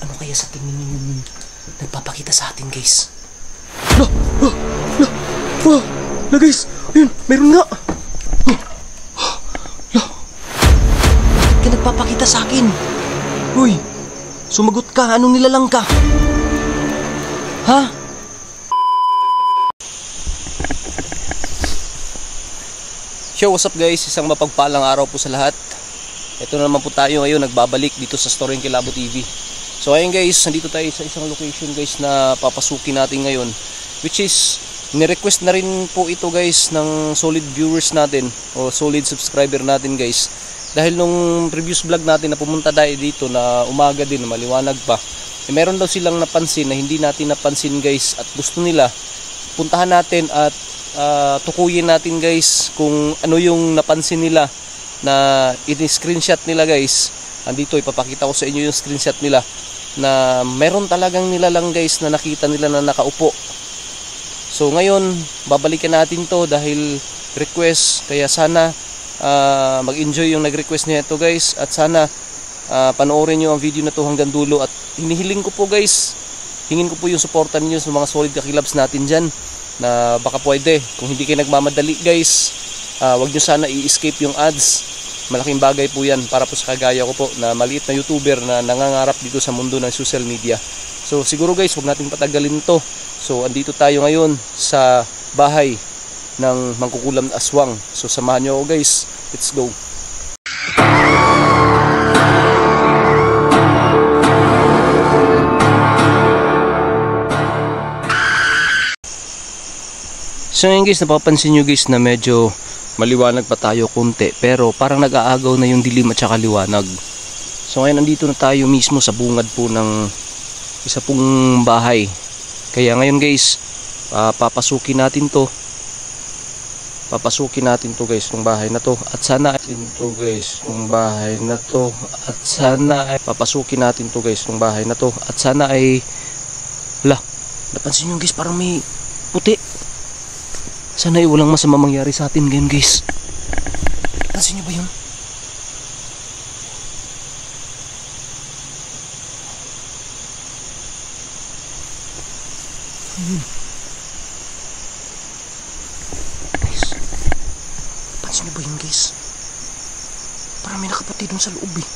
Ano kaya sa tingin niyo yung nagpapakita sa atin, guys? Guys, ayun, meron nga. Bakit ka nagpapakita sa akin? Uy, sumagot ka, anong nilalang ka? Ha? Yo, what's up guys? Isang mapagpalang araw po sa lahat. Ito na naman po tayo ngayon, nagbabalik dito sa Storying Kilabo TV. So ayun guys, nandito tayo sa isang location guys na papasukin natin ngayon, which is ni-request na rin po ito guys ng solid viewers natin o solid subscriber natin guys. Dahil nung previous vlog natin na pumunta tayo dito na umaga din, maliwanag pa, meron daw silang napansin na hindi natin napansin guys, at gusto nila puntahan natin at tukuyin natin guys kung ano yung napansin nila na in-screenshot nila guys. Andito ipapakita ko sa inyo yung screenshot nila na meron talagang nilalang guys na nakita nila na nakaupo. So ngayon babalikan natin to dahil request, kaya sana mag-enjoy yung nag-request nito guys, at sana panoorin nyo ang video na to hanggang dulo. At hinihiling ko po guys, hingin ko po yung suporta niyo sa mga solid kakilabs natin dyan, na baka pwede, kung hindi kayo nagmamadali guys, wag nyo sana i-escape yung ads. Malaking bagay po yan para po sa kagaya ko po na maliit na YouTuber na nangangarap dito sa mundo ng social media. So siguro guys, wag nating patagalin to. So andito tayo ngayon sa bahay ng Mangkukulam na Aswang. So samahan nyo ako guys, let's go. So ngayon guys, napapansin nyo guys na medyo maliwanag pa tayo konti, pero parang nag-aagaw na yung dilim at saka liwanag. So ngayon nandito na tayo mismo sa bungad po ng isa pong bahay. Kaya ngayon guys, papasukin natin to guys, yung bahay na to, at sana ito guys, yung bahay na to, at sana ay papasukin natin to guys, yung bahay na to, at sana ay napansin nyo guys, parang may puti. Sana ay walang masama mangyari sa atin ngayon guys. Pansin nyo ba yun? Guys, pansin nyo ba yun guys? Parang may nakapatid dun sa loob eh.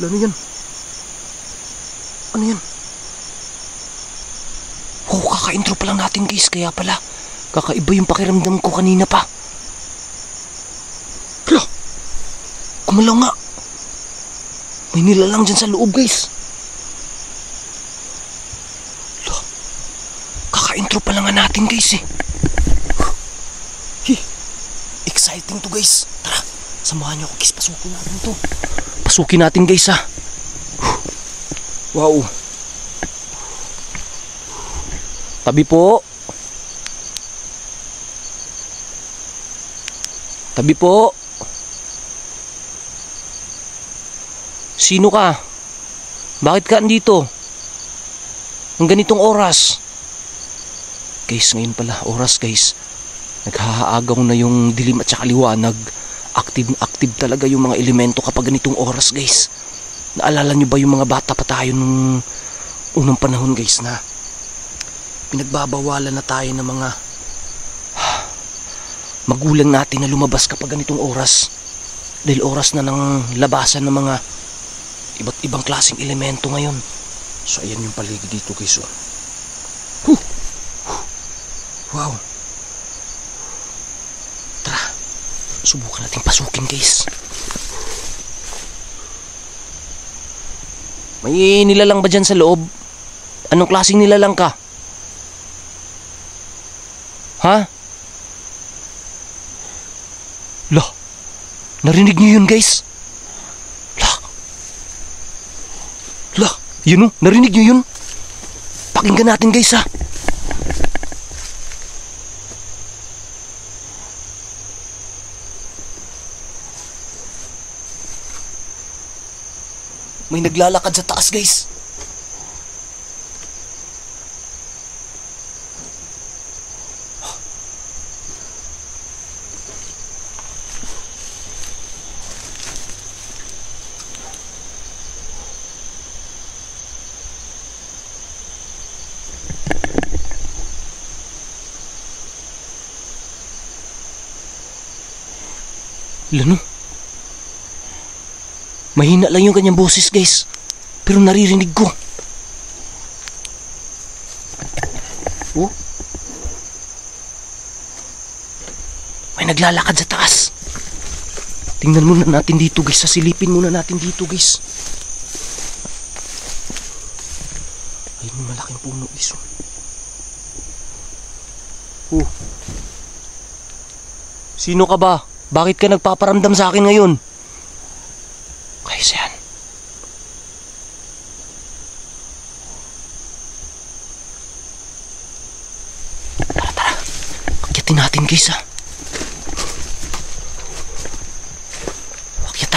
Ano yan? Ano yan? Oh, kaka-intro pa lang natin guys, kaya pala kakaiba yung pakiramdam ko kanina pa. Kumalaw nga. May nilalang dyan sa loob guys. Kaka-intro pa lang nga natin guys eh. Exciting to guys. Tara, samahan nyo ako guys, pasukin natin to. Pasukin natin guys ha. Wow. Tabi po. Tabi po. Sino ka? Bakit ka andito? Ang ganitong oras. Guys, ngayon pala oras guys. Naghahaagaw na yung dilim at saka liwanag. Active talaga yung mga elemento kapag ganitong oras guys. Naalala nyo ba yung mga bata pa tayo nung unang panahon guys, na pinagbabawalan na tayo ng mga magulang natin na lumabas kapag ganitong oras, dahil oras na ng labasan ng mga iba't ibang klaseng elemento ngayon. So ayan yung paligid dito guys. Wow. Tara, subukan natin pasukin guys. May nilalang ba dyan sa loob? Anong klaseng nilalang ka? Ha? Narinig niyo yun guys? Yun o, narinig niyo yun? Pakinggan natin guys ha. May naglalakad sa taas guys. Lano? Mahina lang yung kanyang boses, guys. Pero naririnig ko. Oh? May naglalakad sa taas. Tingnan muna natin dito, guys. Sasilipin muna natin dito, guys. Ayun yung malaking puno, guys. Oh. Sino ka ba? Bakit ka nagpaparamdam sa akin ngayon? Guys, yan. Tara. Akyatin natin, guys, ha.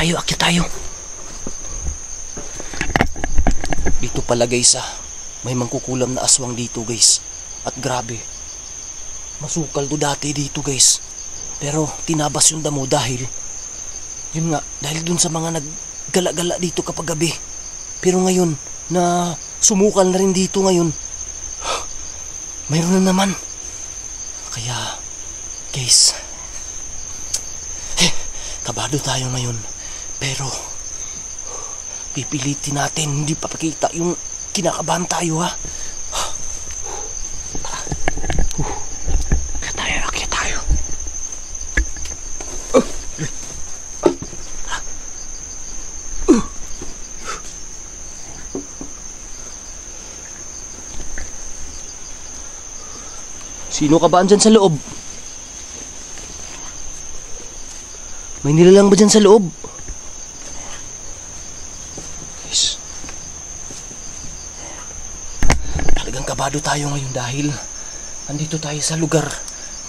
Akyat tayo. Dito pala, guys, ha. May mangkukulam na aswang dito, guys. At grabe. Masukal to dati dito, guys. Pero tinabas yung damo dahil dahil dun sa mga naggala-gala dito kapag gabi. Pero ngayon na sumukal na rin dito ngayon, mayroon na naman. Kaya guys, kabado tayo ngayon. Pero pipilitin natin hindi papakita yung kinakabahan tayo, ha. Akyat tayo. Sino ka ba andyan sa loob? May nilalang ba dyan sa loob? Guys, talagang kabado tayo ngayon dahil andito tayo sa lugar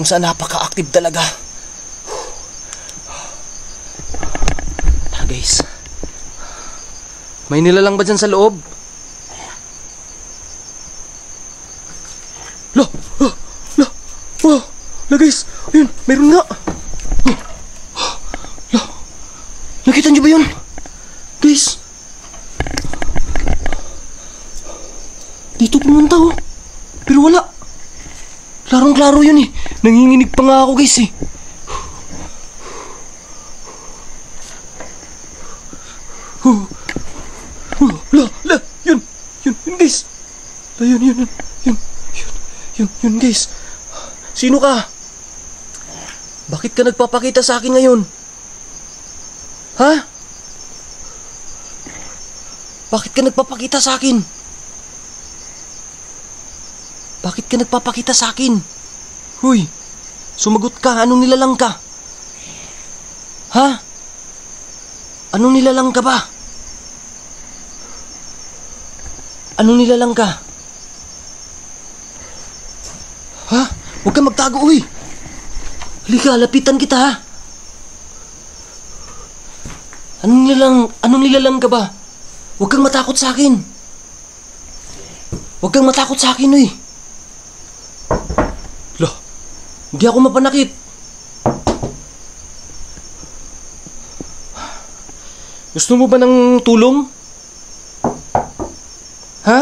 kung saan napaka-active talaga. Guys, may nilalang ba dyan sa loob? Guys, ayun, meron nga. Nakita niyo ba yun? Guys, dito pumunta, oh. Pero wala. Klarong-klaro yun, eh. Nanginginig pa nga ako, guys, eh. Yun, guys. Yun, guys. Sino ka? Bakit ka nagpapakita sa akin ngayon? Ha? Bakit ka nagpapakita sa akin? Bakit ka nagpapakita sa akin? Huy, sumagot ka. Anong nilalang ka? Ha? Anong nilalang ka ba? Anong nilalang ka? Ha? Huwag kang magtago, uy. Halika, lapitan kita, ha. Anong nilalang ka ba? Huwag kang matakot sa akin. Huwag kang matakot sa akin, uy. Lah, hindi ako mapanakit. Gusto mo ba ng tulong? Ha?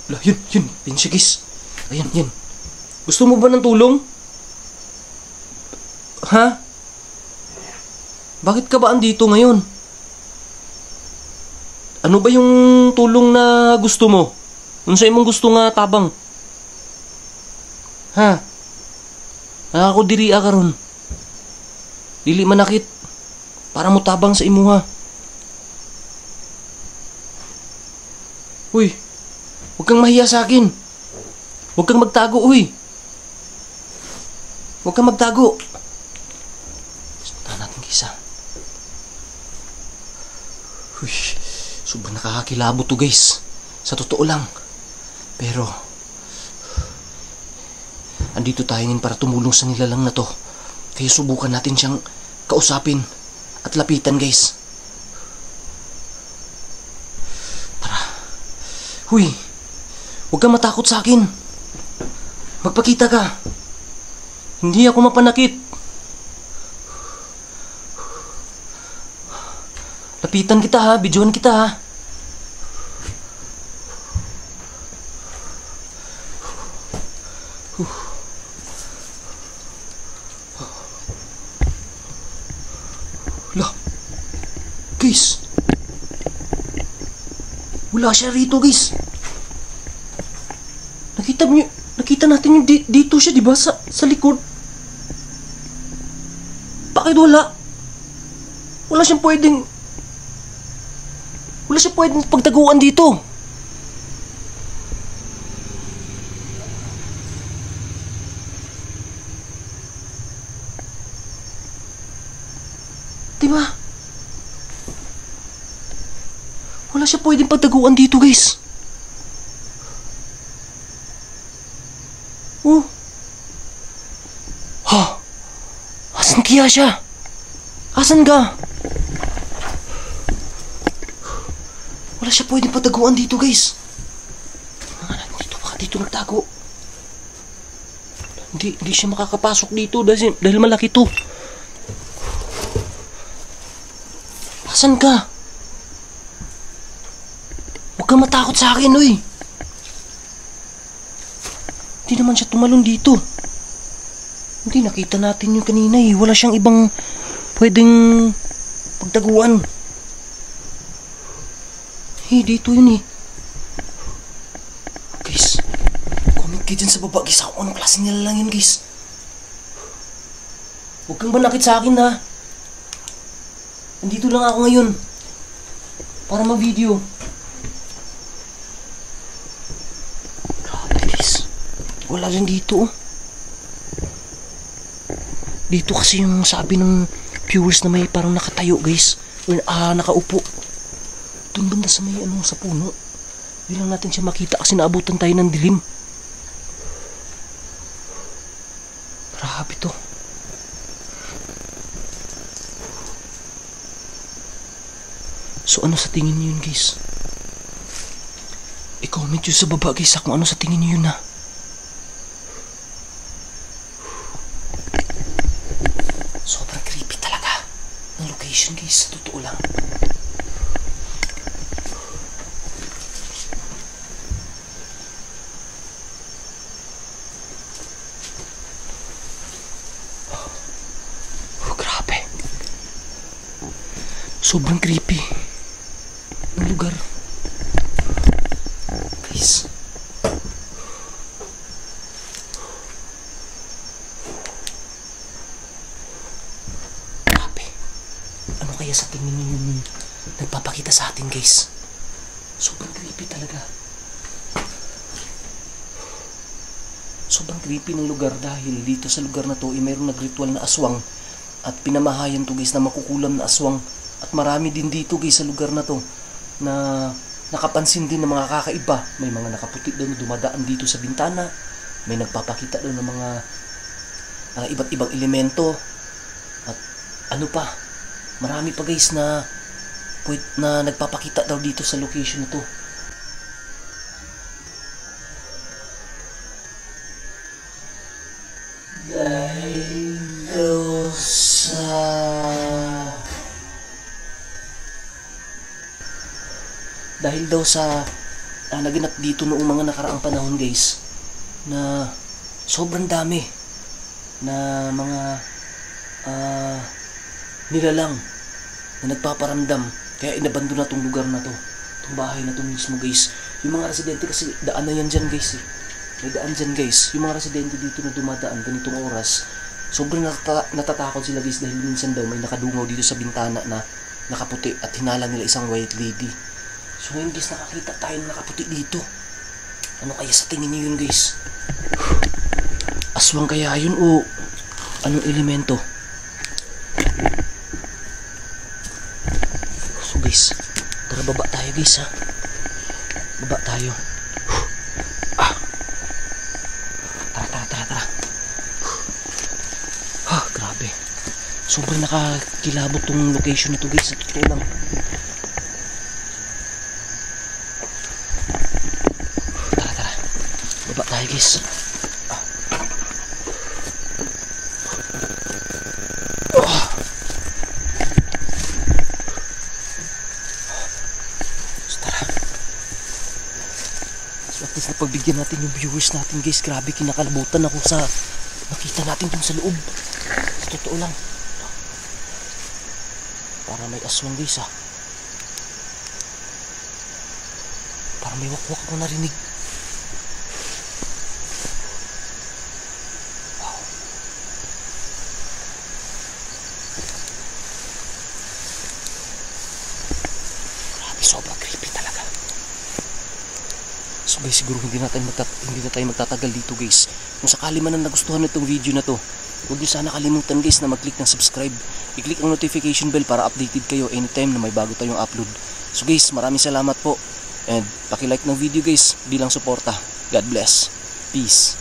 Lah, yun, pinsigis. Ayan. Gusto mo ba ng tulong? Ha? Bakit ka ba andito ngayon? Ano ba yung tulong na gusto mo? Unsa imong gusto nga tabang? Ha? Nakakudiri ka ron. Dili manakit. Para mo tabang sa imuha. Uy, huwag kang mahiya sa akin. Huwag kang magtago, uy. Huwag kang magtago. Sundan natin kisa. Uy, sobrang nakakakilabo to, guys. Sa totoo lang. Pero andito tayo ngayon para tumulong sa nilalang na to. Kaya subukan natin siyang kausapin at lapitan, guys. Tara. Huy, huwag kang matakot sa akin. Magpakita ka. Hindi ako mapanakit. Lapitan kita, ha. Bidyohan kita, ha. Hala. Guys. Wala siya rito, guys. Nakita natin yung dito siya, di ba? Sa likod. Bakit wala? Wala siyang pwedeng pagtaguan dito. Diba? Wala siya pwedeng pagtaguan dito, guys. Oh. Ha? Asan kaya siya? Asan ka? Wala siya pwedeng pagtaguan dito, guys. Baka dito nagtago. Hindi siya makakapasok dito dahil malaki to. Asan ka? Huwag kang matakot sa akin, oy. Hindi naman siya tumalon dito. Hindi, nakita natin yung kanina eh. Wala siyang ibang pwedeng pagtaguan. Dito yun eh. Guys, comment kayo dyan sa baba, guys. Ako anong klase nila lang yun, guys. Huwag kang banakit sa akin, ha. Nandito lang ako ngayon para mag-video. Grabe, guys. Wala rin dito, oh. Dito kasi yung sabi ng viewers na may parang nakatayo, guys. Or nakaupo. Doon banda sa may sa puno. Hindi lang natin siya makita kasi naabutan tayo ng dilim. Grabe to. So ano sa tingin niyo yun, guys? I-comment nyo sa baba, guys, kung ano sa tingin niyo yun, ha. Sobrang creepy talaga ng location, guys, sa totoo lang. Grabe. Sobrang creepy ng lugar. Guys. Grabe. Ano kaya sa tingin niyo yung nagpapakita sa atin, guys? Sobrang creepy talaga. Sobrang creepy ng lugar dahil dito sa lugar na to mayroong nagritual na aswang at pinamahayan to, guys, na makukulam na aswang. At marami din dito, guys, sa lugar na to na nakapansin din ng mga kakaiba. May mga nakaputi daw na dumadaan dito sa bintana. May nagpapakita daw ng mga iba't ibang elemento. At ano pa, marami pa, guys, na nagpapakita daw dito sa location na to. Dahil daw sa naganap dito noong mga nakaraang panahon, guys, na sobrang dami na mga nilalang na nagpaparamdam, kaya inabando na tong lugar na to, tong bahay na to mismo, guys. Yung mga residente kasi daan na yan dyan, guys, eh. May daan dyan, guys. Yung mga residente dito na dumadaan ganitong oras, sobrang natatakot sila, guys, dahil minsan daw may nakadungaw dito sa bintana na nakaputi at hinala nila isang white lady. So ngayon, guys, nakakita tayo na nakaputi dito. Ano kaya sa tingin niyo yun, guys? Aswang kaya yun o anong elemento? So guys, tara baba tayo, guys, ha. Baba tayo. Tara. Grabe. Sobrang nakakilabot tong location na to, guys, sa totoo lang. Baba tayo, guys. So at least napagbigyan natin yung viewers natin, guys. Grabe, kinakalabutan ako sa nakita natin dun sa loob. Sa totoo lang. Para may aswang guys ah. Para may wakwak ko narinig. Wow. Grabe, sobrang creepy talaga. So guys, siguro hindi na tayo magtatagal dito guys. Kung sakali man ang nagustuhan nitong video na to, huwag niyo sana kalimutan guys na mag-click ng subscribe. I-click ang notification bell para updated kayo anytime na may bago tayong upload. So guys, maraming salamat po. And paki-like ng video guys bilang suporta. God bless. Peace.